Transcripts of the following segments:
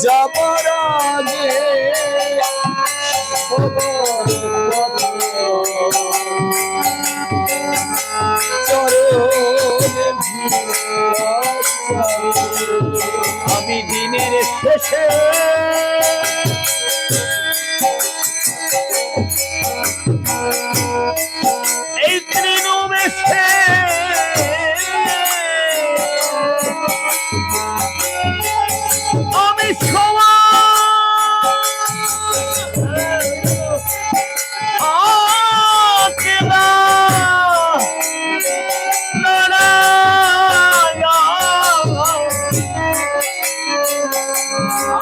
যাবার আগে আমি দিনের শেষে এই তৃণবেশে আমি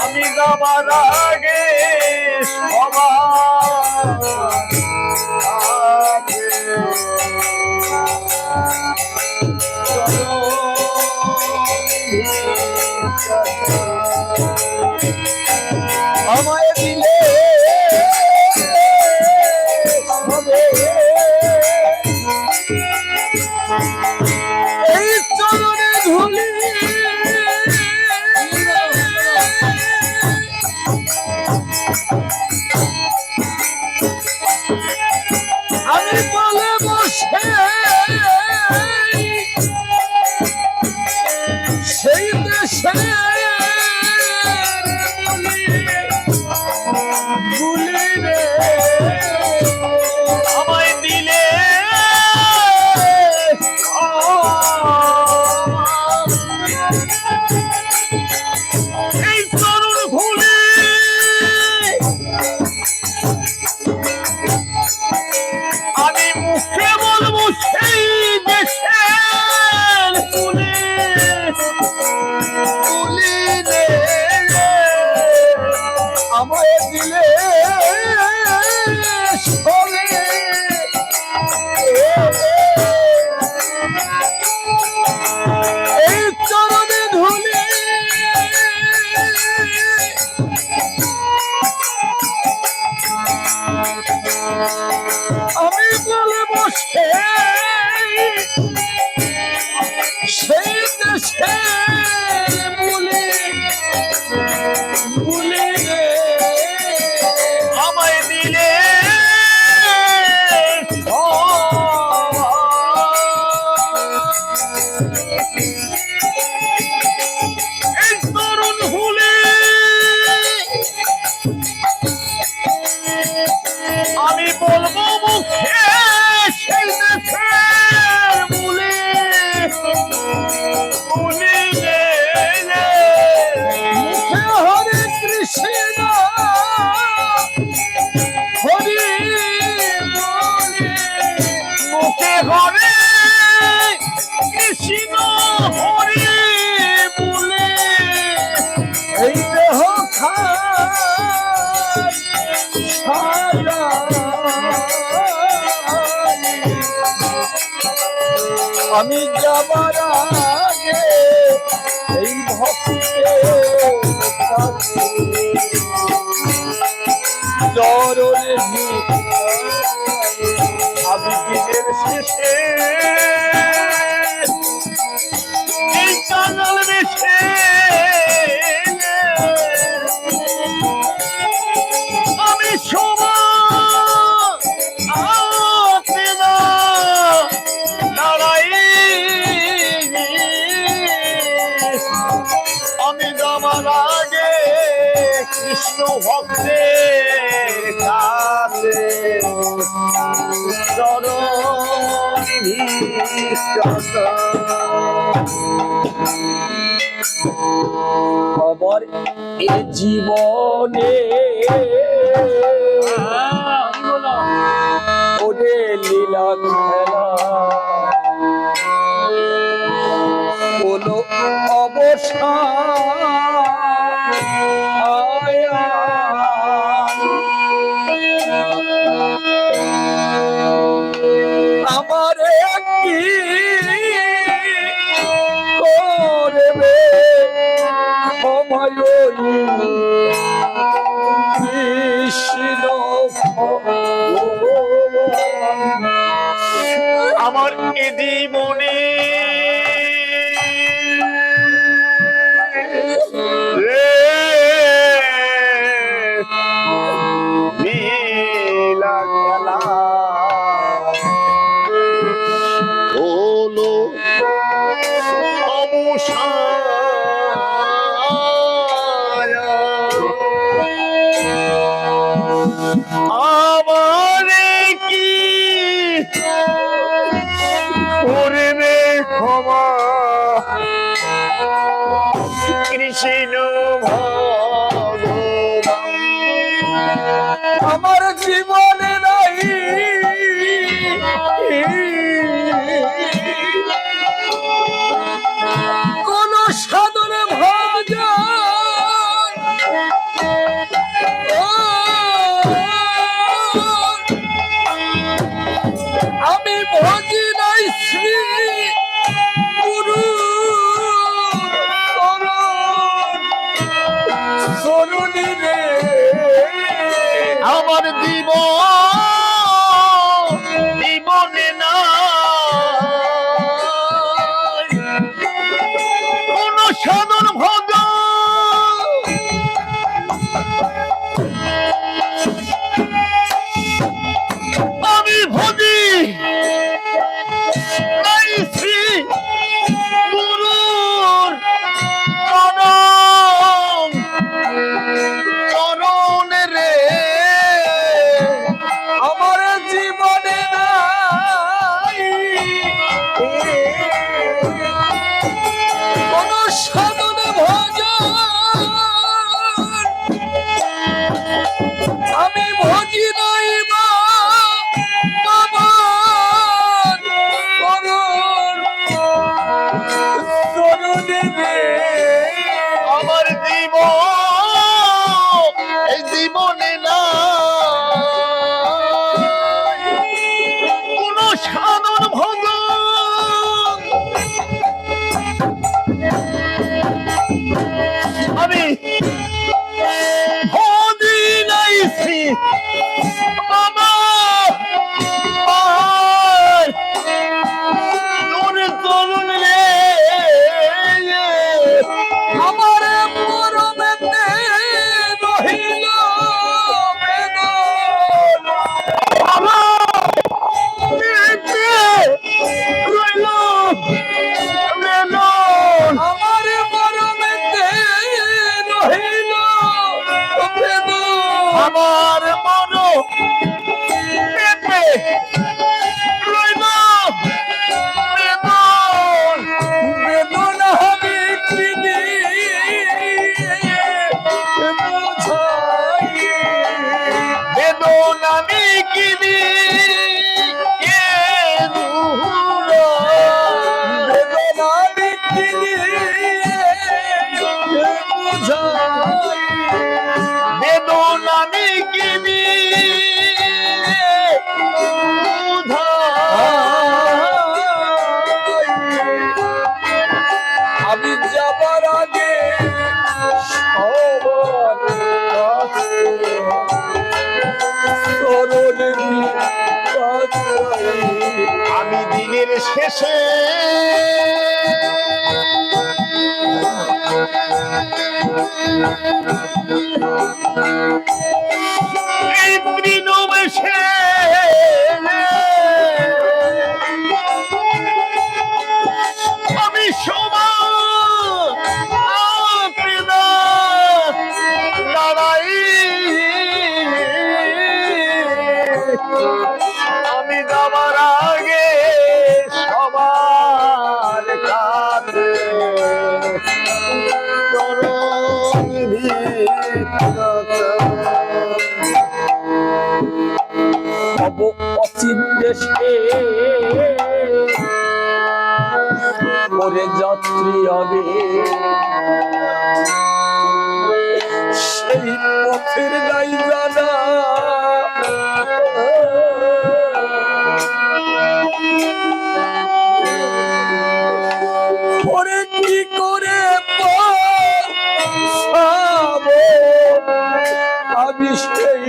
আমি যাবার আগে আমায় দিলে এই চরণে ধুলি আমি বলে বসে সেই দেশে গুলি রে আমায় দিলে এই তরুণ ভুলে আমি মুখে বলবো সেই দেশের ফুলে রে আমায় দিলে এই চরণে ধুলে আমি বলে বসে সেই দেশে বলে রে আমায় দিলে এই তরুণ ভুলে আমি বলবো মুখে সেই দেশের বলে মুখে হরে কৃষ্ণ হরি মুখে হরে কৃষ্ণ হরি বলে এই দেহ আমি যাবার আগে এই চরণে আমি দিনের শেষে এই কাঙাল বেশে আমি আমি যাবার আগে কৃষ্ণ ভক্তের কাছে খবর এ জীবনে ওরে লীলা খেলা কোনো আমার কি করবে কৃষ্ণ আমার এদি মনে রে আমারে কি করবে ক্ষমা কৃষ্ণ ভগবান আমার জীবনে নাই কোন সাধন ভজন আমি ভজি নাই শ্রী গুরু সরুণী রে আমার জীবনে না কোন সাধন ভজন আমি ভজি নাই শ্রী গুরুর চরণ রে আমার জীবনে নাই কোন সাধন ভজন আমি ভজি নাই আমার জীবনে না কোন সাধন ভজন আমি ভজি নাই শ্রী বাবা তোর চরণ রে আমার পরমেতে রহিল বেদন রইল বেদন আমার পরমেতে রহিল বেদন আমার মন পেতে রইল বেদন বেদন আমি কিনি বেদন আমি কিনি বেদন আমি কিনি বেদন আমি কিনি আমি যাবার আগে আমি দিনের শেষে এই তৃণবেশে আমি দাঁড়াই আমি যাবার আগে সবার কাছে অচিন দেশে করে যাত্রী হবে সেই পথের নাই জানা পরে কি করে আমি সেই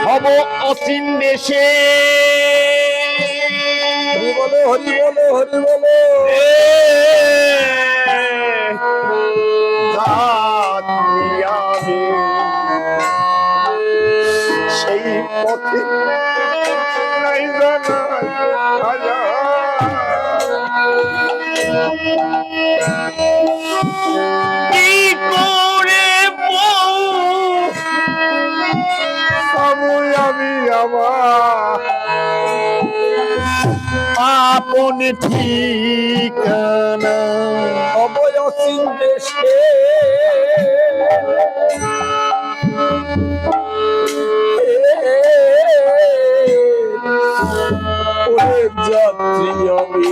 হব অচিন দেশে হরি বলো হরি বলো হরি বলো সেই পথে নাই জানা কি করে আমি আমার আপন ঠিকানা অবয়সীন দেশে যাত্রী আমি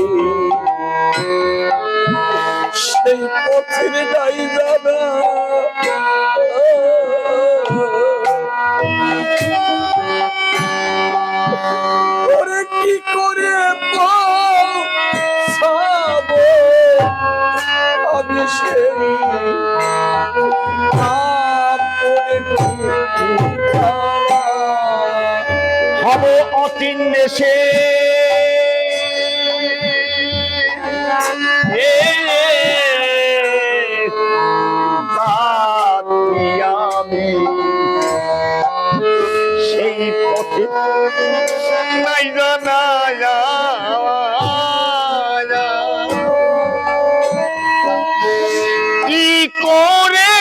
সেই পথের নাই জানা ওরে কি করে আমি সেই হব অচিন দেশে আমি সেই পথে নাই জানা কি করে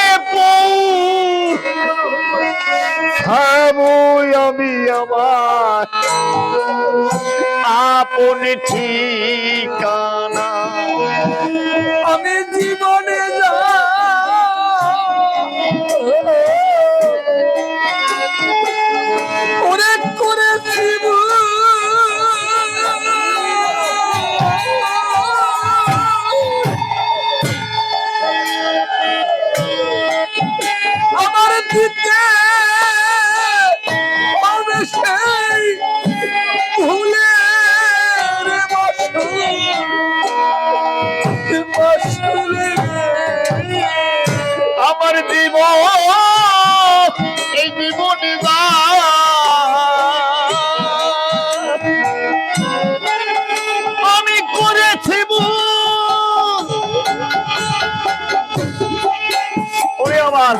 আমি আমার আপন ঠিকানা আমি জীবনে যা অনেক করেছি আমার দিতে আমি সেই ভুলের মাসুলে আমার জীবন এই জীবনে আমি করেছি ওরে আমার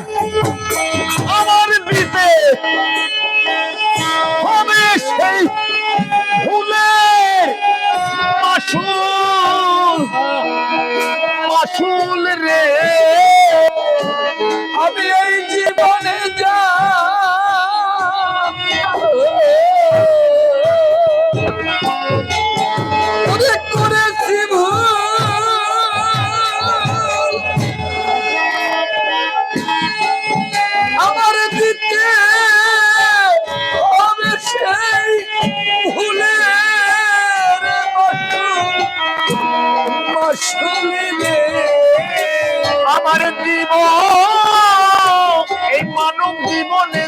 দিতে হবে সেই ভুলের মাসুল রে আমি এই জীবনে যা করেছি আমার দিতে হবে সেই ভুলের মাসুলে আমার জীবন এই মানব জীবনে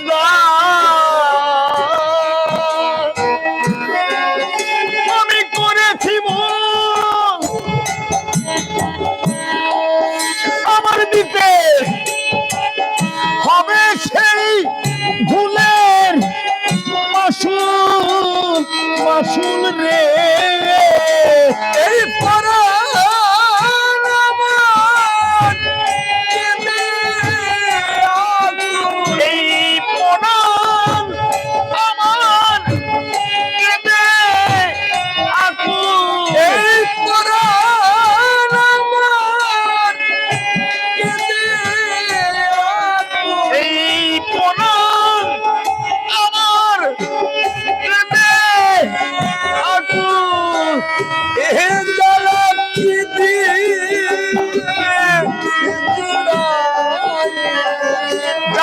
আমি করেছি আমার দিতে হবে সেই ভুলের মাসুল রে এই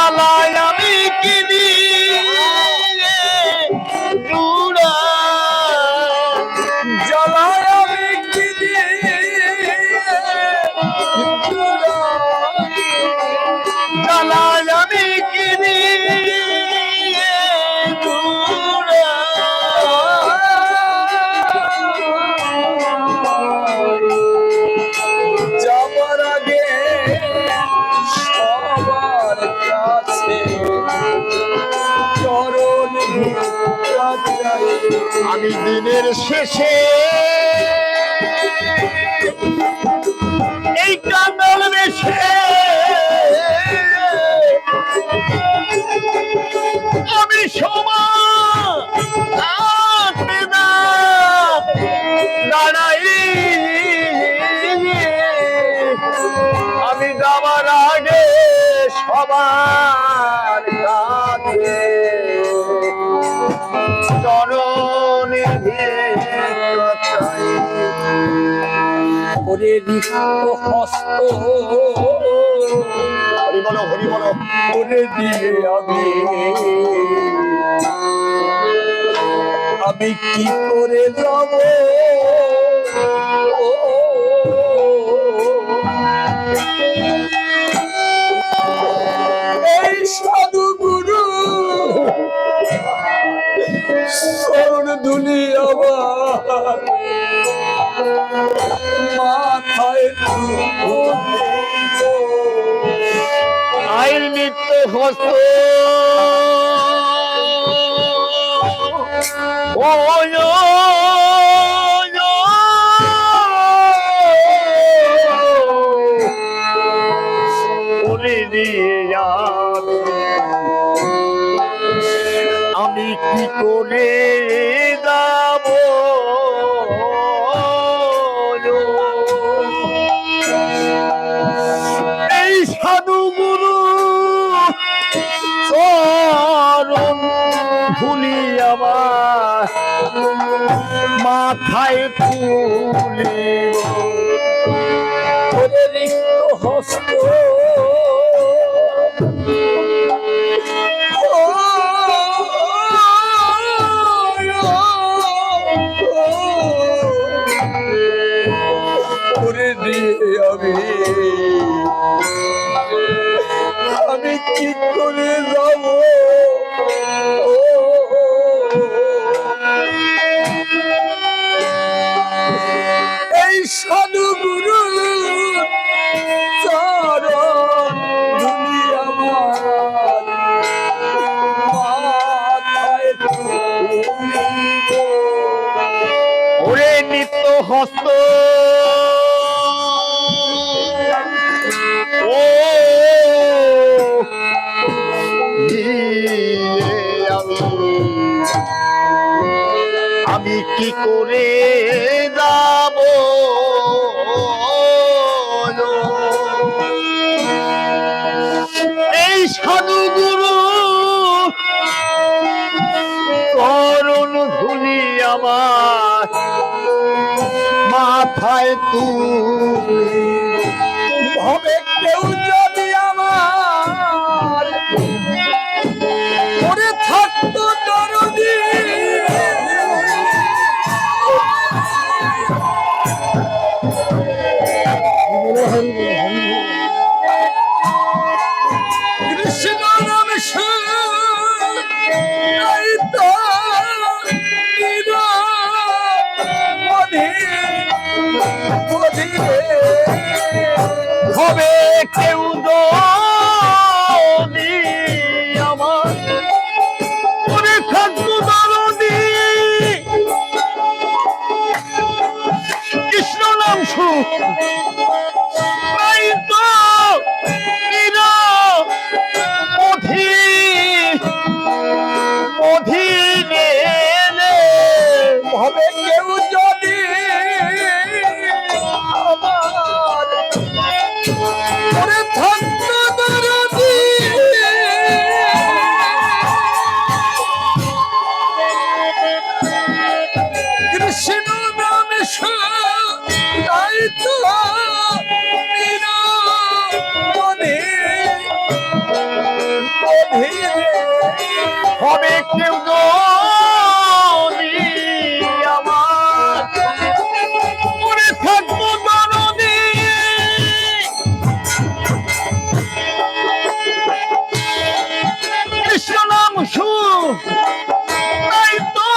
জ্বালায় আমি কি দিয়ে জ্বালায় আমি কি দিয়ে জ্বালায় আমি কি দিয়ে যাবার আগে সবার কাছে চরণ আমি দিনের শেষে এই কাঙ্গাল বেশে আমি দাঁড়াই সবার কাছে চরণে ভিক্ষা চাই। ওরে রিক্ত হস্ত হরি বলো, হরি বলো। ওরে দিয়ে আমি কি করে যাব এই সাধু গুরু চরণ ধুলি আমার মাথায় আইন নিত্য হস্ত ও ওরে দিয়ে আমি কি করে যাব এই সাধু গুরু চরণ ধুলি আমার মাথায় তুলে ওরে রিক্ত হস্ত ওরে দিয়ে আমি কি করে যাব এই সাধু গুরু চরণ ধুলি আমার মাথায় তুলিব। ওরে নিত্য হস্ত ও আমি কি করে যাব এই সাধু গুরু চরণ ধুলি আমার মাথায় তুলি হবে কেউ যদি আমার ওরে থাকতো দরদি কৃষ্ণ নাম শুনাইতো হবে কেউ যদি আমার ওরে থাকতো দরদি কৃষ্ণ নাম শুনাই তো অধীনে হবে কেউ যদি আমার ওরে থাকতো দরদি কৃষ্ণ নাম শুনাইতো হবে কেউ যদি আমার মনে থাকবো দরদি কৃষ্ণ নাম শুনাই তো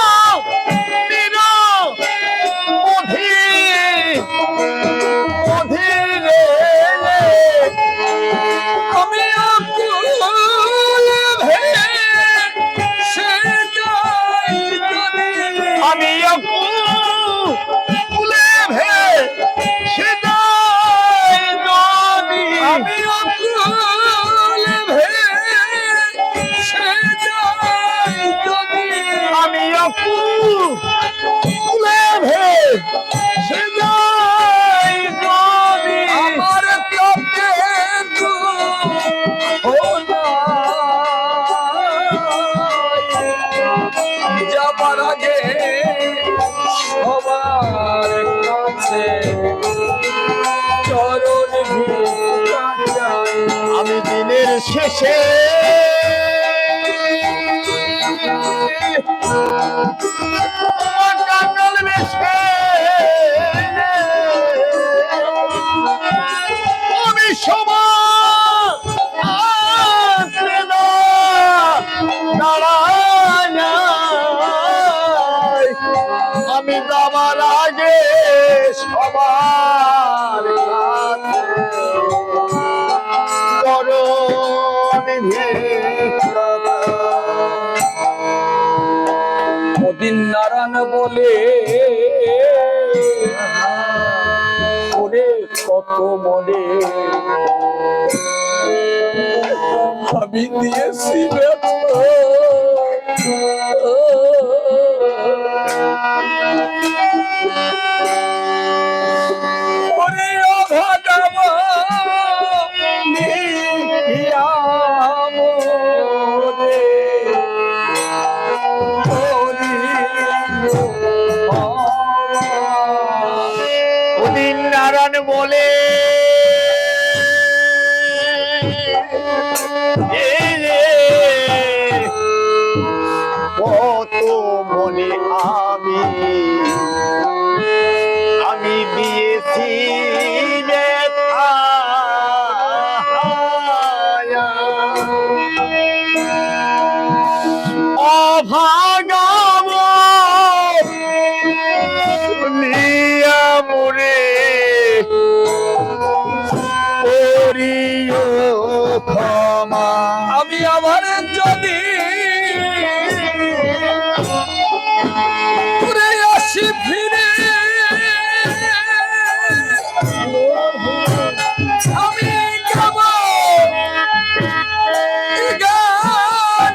আমি দিনের শেষে কাঙ্গাল বেশে আমি সমাজে দাঁড়াই আমি যাবার আগে সবার মদিন নারায়ণ বলে ওরে কত মনে আমি দিয়েছি ওরে অভাগা উদিন নারায়ণ বলে কত মনে আমি দিয়েছি অভাগাম নিয়ামরে করিও ক্ষমা আমি আমার যদি ঘুরে আসি ফিরে আমি গাব গান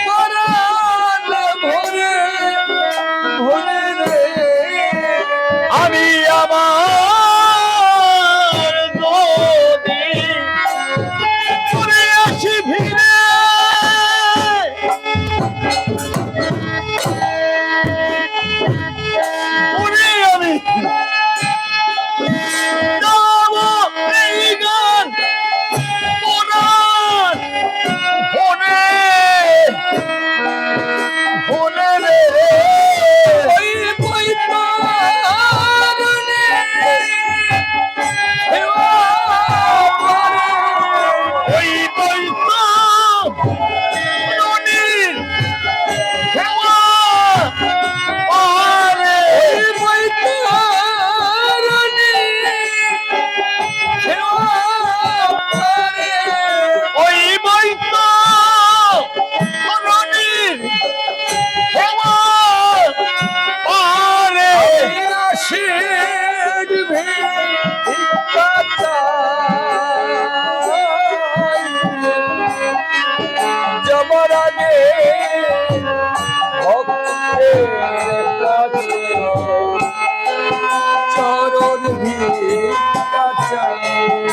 পরাণ ভরে ভরে রে আমি আমার যদি ঘুরে আসি ফিরে উনি আমি গাবো এই গান পুরাণ ভরে ভরে রে ওই বৈতারণে ওই বৈত নদীর হেওয়া পারে ওই বৈত নদীর হেওয়া পারে জবর আগে ভক্তের কাছে চরণ ভিক্ষা চাই।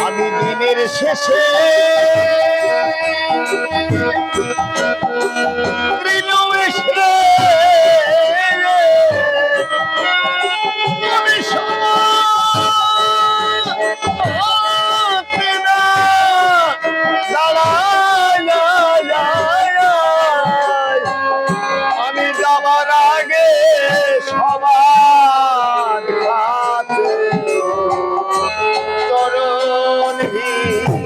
আমি দিনের শেষে তৃণবেশে আমি সমাজে দাঁড়াই আমি যাবার আগে সবার কাছে চরণ ভিক্ষা